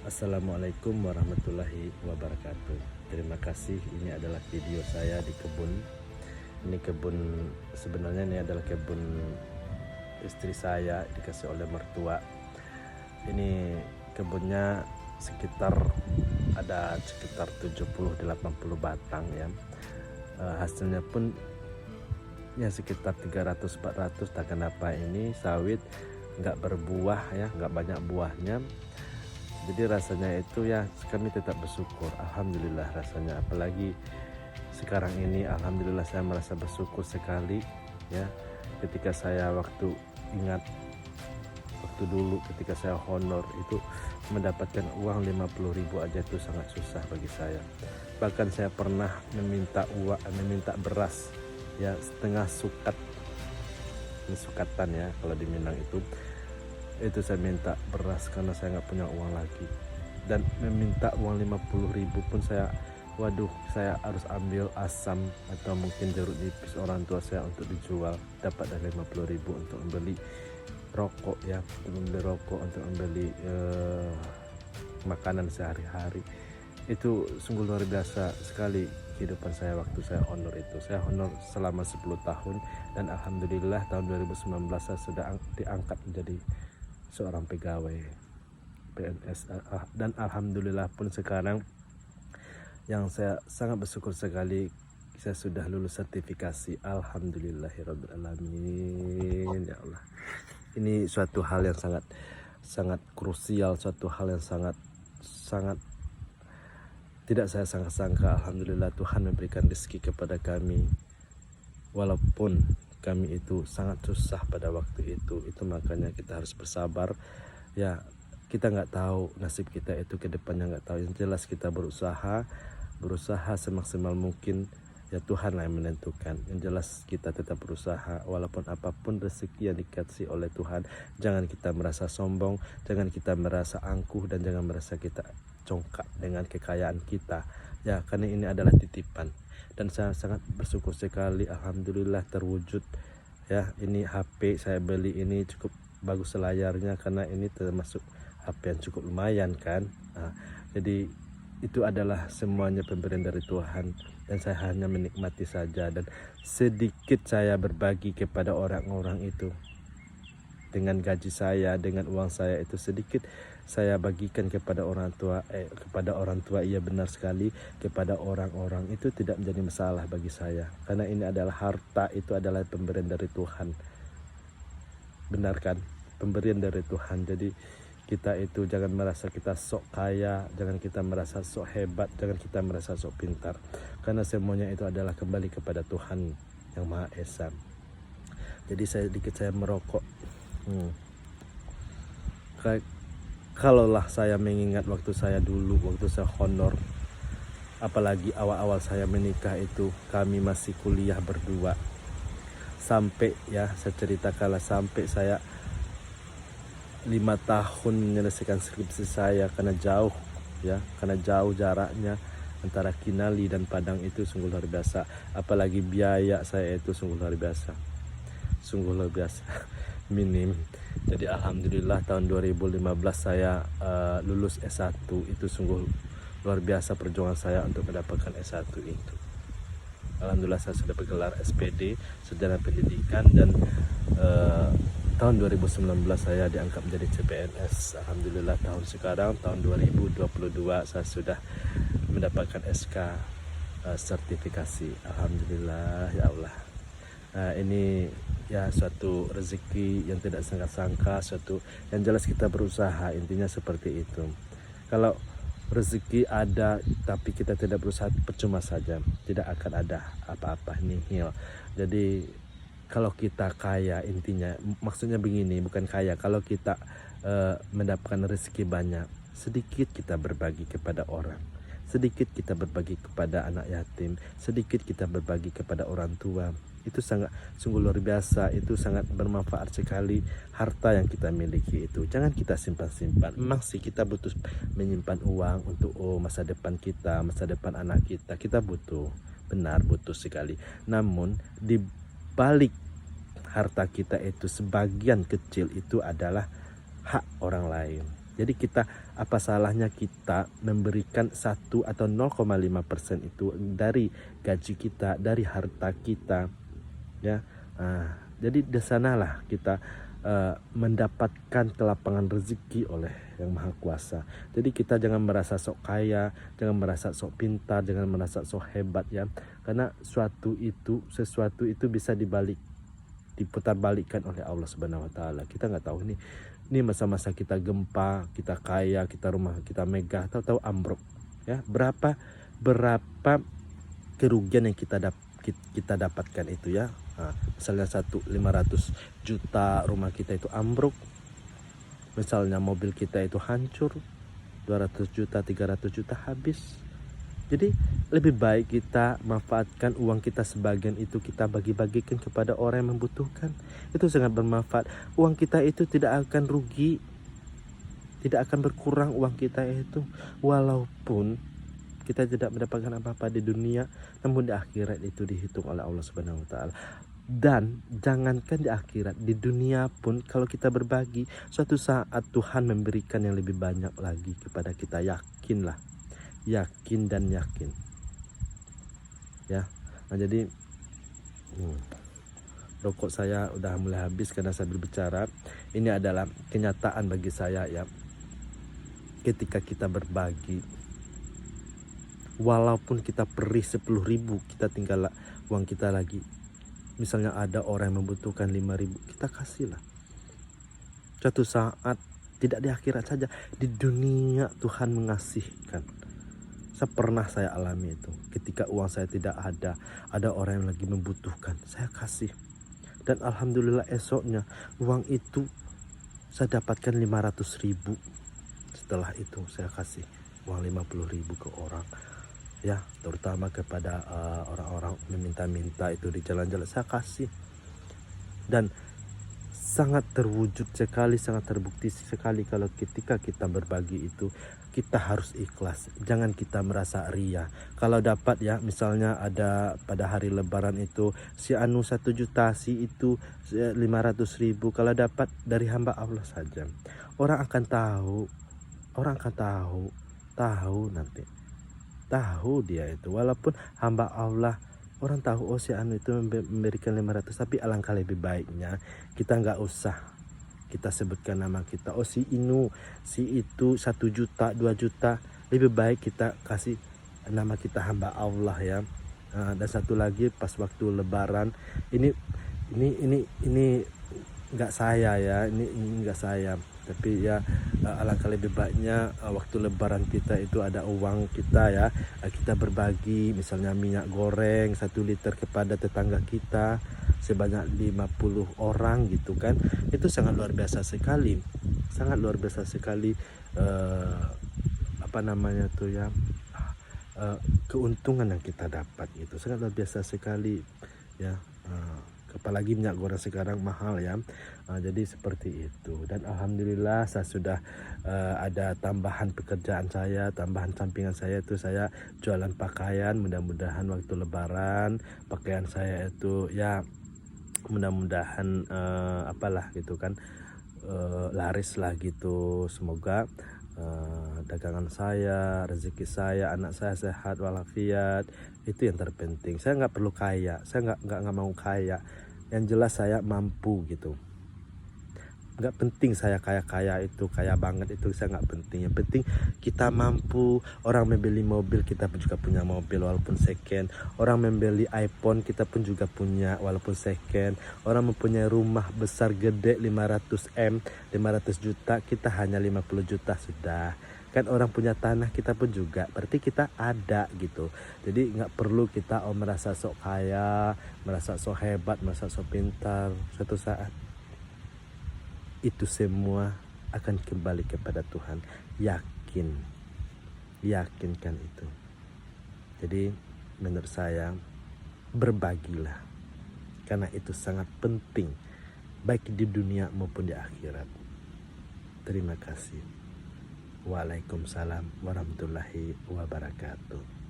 Assalamualaikum warahmatullahi wabarakatuh. Terima kasih. Ini adalah video saya di kebun. Ini kebun, sebenarnya ini adalah kebun istri saya, dikasih oleh mertua. Ini kebunnya ada sekitar 70-80 batang ya. Hasilnya pun ya sekitar 300-400. Tak kenapa ini sawit nggak berbuah ya, nggak banyak buahnya. Jadi rasanya itu ya kami tetap bersyukur, alhamdulillah rasanya. Apalagi sekarang ini alhamdulillah saya merasa bersyukur sekali ya. Ketika saya ingat waktu dulu ketika saya honor itu mendapatkan uang 50.000 aja itu sangat susah bagi saya. Bahkan saya pernah meminta beras ya setengah sukatan ya kalau di Minang itu saya minta beras karena saya nggak punya uang lagi, dan meminta uang 50.000 pun saya harus ambil asam atau mungkin jeruk nipis orang tua saya untuk dijual, dapat dari 50.000 untuk membeli rokok ya, untuk membeli makanan sehari-hari. Itu sungguh luar biasa sekali kehidupan saya waktu saya honor itu. Saya honor selama 10 tahun dan alhamdulillah tahun 2019 saya sudah diangkat menjadi seorang pegawai PNS, dan alhamdulillah pun sekarang yang saya sangat bersyukur sekali, saya sudah lulus sertifikasi. Alhamdulillahirrabbilalamin ya Allah. Ini suatu hal yang sangat krusial, suatu hal yang sangat tidak saya sangka-sangka. Alhamdulillah Tuhan memberikan rezeki kepada kami walaupun kami itu sangat susah pada waktu itu makanya kita harus bersabar ya. Kita nggak tahu nasib kita itu ke depannya, nggak tahu. Yang jelas kita berusaha semaksimal mungkin ya, Tuhan lah yang menentukan. Yang jelas kita tetap berusaha walaupun apapun rezeki yang dikasih oleh Tuhan. Jangan kita merasa sombong, jangan kita merasa angkuh, dan jangan merasa kita congkak dengan kekayaan kita ya, karena ini adalah titipan. Dan saya sangat bersyukur sekali, alhamdulillah terwujud ya. Ini HP saya beli ini cukup bagus layarnya, karena ini termasuk HP yang cukup lumayan kan. Jadi itu adalah semuanya pemberian dari Tuhan, dan saya hanya menikmati saja. Dan sedikit saya berbagi kepada orang-orang itu, dengan gaji saya, dengan uang saya itu sedikit saya bagikan kepada orang tua. Iya benar sekali, kepada orang-orang itu tidak menjadi masalah bagi saya, karena ini adalah harta, itu adalah pemberian dari Tuhan. Benar kan? Pemberian dari Tuhan. Jadi kita itu jangan merasa kita sok kaya, jangan kita merasa sok hebat, jangan kita merasa sok pintar, karena semuanya itu adalah kembali kepada Tuhan yang Maha Esa. Jadi saya merokok. Kalaulah saya mengingat waktu saya honor, apalagi awal-awal saya menikah itu, kami masih kuliah berdua. Sampai ya, saya ceritakanlah, sampai saya 5 tahun menyelesaikan skripsi saya karena jauh jaraknya antara Kinali dan Padang, itu sungguh luar biasa. Apalagi biaya saya itu sungguh luar biasa minim. Jadi alhamdulillah tahun 2015 saya lulus S1. Itu sungguh luar biasa perjuangan saya untuk mendapatkan S1 itu. Alhamdulillah saya sudah bergelar SPD, Sarjana Pendidikan, dan tahun 2019 saya diangkat menjadi CPNS. Alhamdulillah tahun 2022 saya sudah mendapatkan SK sertifikasi. Alhamdulillah ya Allah. Ini ya suatu rezeki yang tidak sangka-sangka, suatu yang jelas kita berusaha, intinya seperti itu. Kalau rezeki ada tapi kita tidak berusaha, percuma saja, tidak akan ada apa-apa, nihil. Jadi kalau kita kaya, intinya maksudnya begini, bukan kaya, kalau kita mendapatkan rezeki banyak, sedikit kita berbagi kepada orang, sedikit kita berbagi kepada anak yatim, sedikit kita berbagi kepada orang tua. Itu sungguh luar biasa, itu sangat bermanfaat sekali. Harta yang kita miliki itu jangan kita simpan-simpan. Memang sih kita butuh menyimpan uang untuk masa depan kita, masa depan anak kita. Kita butuh, benar butuh sekali. Namun di balik harta kita itu, sebagian kecil itu adalah hak orang lain. Jadi kita, apa salahnya kita memberikan 1 atau 0,5% itu dari gaji kita, dari harta kita, ya. Jadi di sanalah kita mendapatkan kelapangan rezeki oleh Yang Maha Kuasa. Jadi kita jangan merasa sok kaya, jangan merasa sok pintar, jangan merasa sok hebat ya. Karena sesuatu itu bisa diputar balikkan oleh Allah Subhanahu wa taala. Kita nggak tahu ini masa-masa kita gempa, kita kaya, kita rumah kita megah, tahu-tahu ambruk. Ya, berapa kerugian yang kita dapatkan itu ya. Misalnya 500 juta rumah kita itu ambruk. Misalnya mobil kita itu hancur, 200 juta, 300 juta habis. Jadi lebih baik kita manfaatkan uang kita sebagian itu kita bagi-bagikan kepada orang yang membutuhkan. Itu sangat bermanfaat. Uang kita itu tidak akan rugi, tidak akan berkurang uang kita itu. Walaupun kita tidak mendapatkan apa-apa di dunia, namun di akhirat itu dihitung oleh Allah Subhanahu wa taala. Dan jangankan di akhirat, di dunia pun kalau kita berbagi, suatu saat Tuhan memberikan yang lebih banyak lagi kepada kita. Yakinlah, yakin dan yakin ya. Nah jadi rokok saya udah mulai habis karena saya berbicara. Ini adalah kenyataan bagi saya ya. Ketika kita berbagi, walaupun kita perih 10.000, kita tinggal uang kita lagi. Misalnya ada orang yang membutuhkan 5.000, kita kasihlah. Suatu saat, tidak di akhirat saja, di dunia Tuhan mengasihkan. Saya alami itu. Ketika uang saya tidak ada orang yang lagi membutuhkan, saya kasih. Dan alhamdulillah esoknya uang itu saya dapatkan 500.000. Setelah itu saya kasih uang 50.000 ke orang. Ya, terutama kepada orang-orang meminta-minta itu di jalan-jalan saya kasih. Dan sangat terwujud sekali, sangat terbukti sekali kalau ketika kita berbagi itu kita harus ikhlas. Jangan kita merasa ria. Kalau dapat ya, misalnya ada pada hari lebaran itu si anu 1 juta, si itu 500.000. Kalau dapat dari hamba Allah saja, orang akan tahu nanti. Tahu dia itu, walaupun hamba Allah, orang tahu oh si anu itu memberikan 500, tapi alangkah lebih baiknya kita nggak usah kita sebutkan nama kita, oh si Inu, si itu 1 juta, 2 juta. Lebih baik kita kasih nama kita hamba Allah ya. Dan satu lagi, pas waktu lebaran ini nggak saya ya, ini nggak saya, tapi ya alangkah lebih baiknya waktu lebaran kita itu ada uang kita ya, kita berbagi. Misalnya minyak goreng 1 liter kepada tetangga kita sebanyak 50 orang gitu kan. Itu sangat luar biasa sekali, sangat luar biasa sekali keuntungan yang kita dapat itu sangat luar biasa sekali ya. Apalagi minyak goreng sekarang mahal ya. Jadi seperti itu. Dan alhamdulillah saya sudah ada tambahan pekerjaan saya, tambahan sampingan saya itu saya jualan pakaian. Mudah-mudahan waktu lebaran pakaian saya itu ya mudah-mudahan apalah gitu kan, laris lah gitu. Semoga dagangan saya, rezeki saya, anak saya sehat walafiat, itu yang terpenting. Saya nggak perlu kaya, saya nggak mau kaya. Yang jelas saya mampu gitu. Nggak penting saya kaya itu, kaya banget itu saya nggak penting. Yang penting kita mampu. Orang membeli mobil, kita pun juga punya mobil walaupun second. Orang membeli iPhone, kita pun juga punya walaupun second. Orang mempunyai rumah besar gede 500 juta, kita hanya 50 juta sudah. Kan orang punya tanah, kita pun juga, berarti kita ada gitu. Jadi nggak perlu kita merasa sok kaya, merasa sok hebat, merasa sok pintar. Suatu saat itu semua akan kembali kepada Tuhan. Yakinkan itu. Jadi menurut saya berbagilah, karena itu sangat penting baik di dunia maupun di akhirat. Terima kasih. Waalaikumsalam warahmatullahi wabarakatuh.